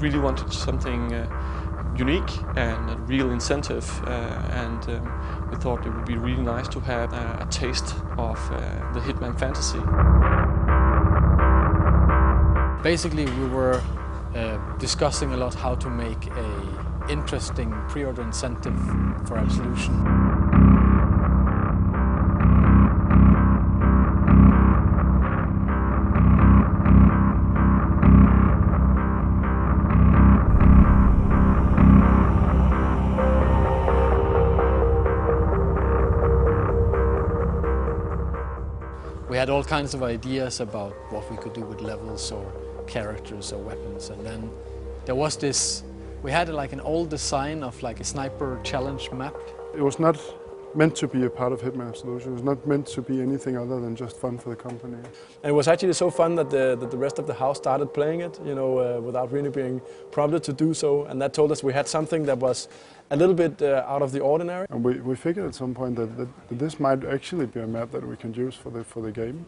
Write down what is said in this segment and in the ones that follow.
really wanted something unique and a real incentive, and we thought it would be really nice to have a taste of the Hitman fantasy. Basically, we were discussing a lot how to make an interesting pre-order incentive for Absolution. We had all kinds of ideas about what we could do with levels or characters or weapons, and then there was this, we had like an old design of like a sniper challenge map. It was not meant to be a part of Hitman Absolution. It was not meant to be anything other than just fun for the company. And it was actually so fun that the rest of the house started playing it, you know, without really being prompted to do so. And that told us we had something that was a little bit out of the ordinary. And we figured at some point that this might actually be a map that we can use for the game.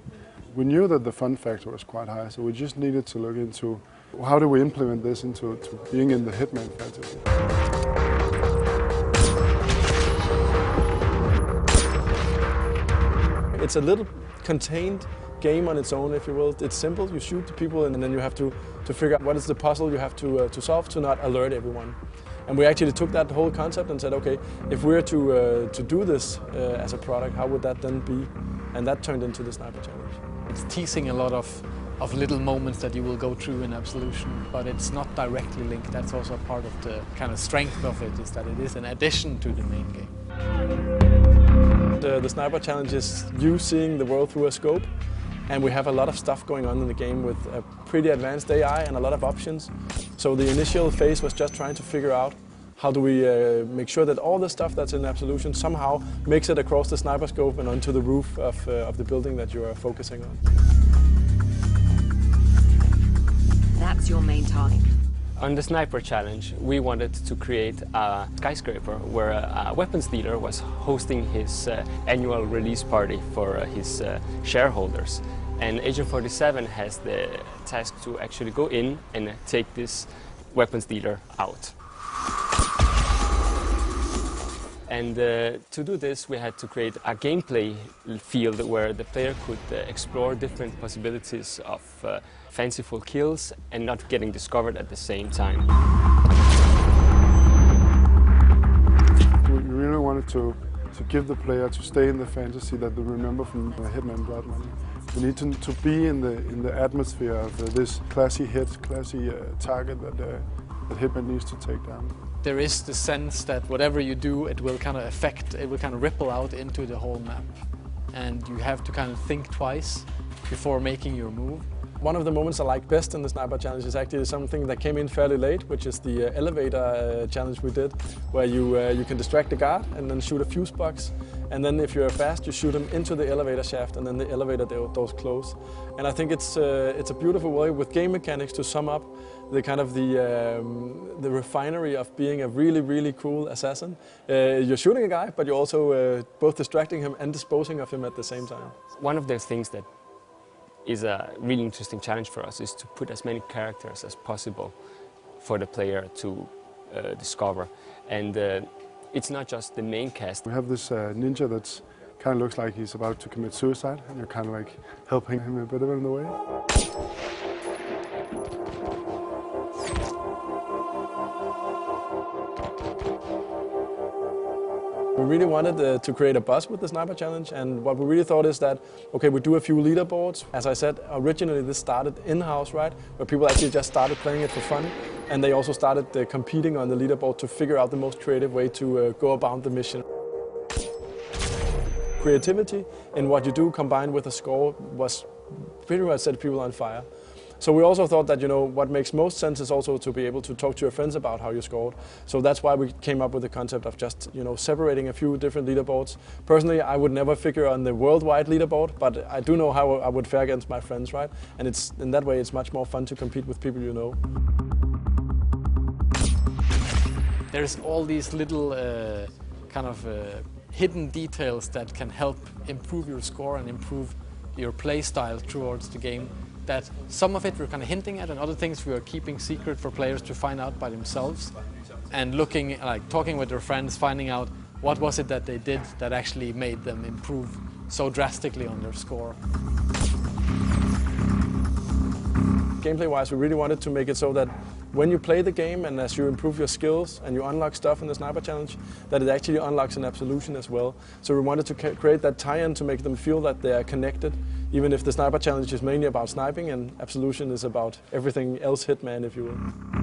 We knew that the fun factor was quite high, so we just needed to look into how do we implement this into being in the Hitman fantasy. It's a little contained game on its own, if you will. It's simple, you shoot the people and then you have to figure out what is the puzzle you have to solve to not alert everyone. And we actually took that whole concept and said, okay, if we're to do this as a product, how would that then be? And that turned into the Sniper Challenge. It's teasing a lot of little moments that you will go through in Absolution, but it's not directly linked. That's also part of the kind of strength of it, is that it is an addition to the main game. The Sniper Challenge is you seeing the world through a scope, and we have a lot of stuff going on in the game with a pretty advanced AI and a lot of options. So the initial phase was just trying to figure out how do we make sure that all the stuff that's in Absolution somehow makes it across the sniper scope and onto the roof of the building that you are focusing on. That's your main target. On the Sniper Challenge, we wanted to create a skyscraper where a weapons dealer was hosting his annual release party for his shareholders. And Agent 47 has the task to actually go in and take this weapons dealer out. And to do this, we had to create a gameplay field where the player could explore different possibilities of fanciful kills and not getting discovered at the same time. We really wanted to give the player to stay in the fantasy that they remember from the Hitman Blood Money. We need to be in the atmosphere of this classy hit, classy target that Hitman needs to take down. There is the sense that whatever you do, it will kind of affect, it will kind of ripple out into the whole map. And you have to kind of think twice before making your move. One of the moments I like best in the Sniper Challenge is actually something that came in fairly late, which is the elevator challenge we did, where you can distract the guard and then shoot a fuse box. And then if you're fast, you shoot them into the elevator shaft and then the elevator doors close. And I think it's a beautiful way with game mechanics to sum up the kind of the refinery of being a really, really cool assassin. You're shooting a guy, but you're also both distracting him and disposing of him at the same time. One of the things that is a really interesting challenge for us is to put as many characters as possible for the player to discover. And it's not just the main cast. We have this ninja that kind of looks like he's about to commit suicide, and you're kind of like helping him a bit in the way. We really wanted to create a buzz with the Sniper Challenge, and what we really thought is that, okay, we do a few leaderboards. As I said, originally this started in-house, right, where people actually just started playing it for fun, and they also started competing on the leaderboard to figure out the most creative way to go about the mission. Creativity in what you do combined with a score was pretty much set people on fire. So we also thought that, you know, what makes most sense is also to be able to talk to your friends about how you scored. So that's why we came up with the concept of just, you know, separating a few different leaderboards. Personally, I would never figure on the worldwide leaderboard, but I do know how I would fare against my friends, right? And it's in that way, it's much more fun to compete with people you know. There's all these little hidden details that can help improve your score and improve your play style towards the game. that some of it we're kind of hinting at and other things we are keeping secret for players to find out by themselves, and looking, like talking with their friends, finding out what was it that they did that actually made them improve so drastically on their score. Gameplay-wise, we really wanted to make it so that when you play the game and as you improve your skills and you unlock stuff in the Sniper Challenge, that it actually unlocks an Absolution as well. So we wanted to create that tie-in to make them feel that they are connected, even if the Sniper Challenge is mainly about sniping and Absolution is about everything else Hitman, if you will.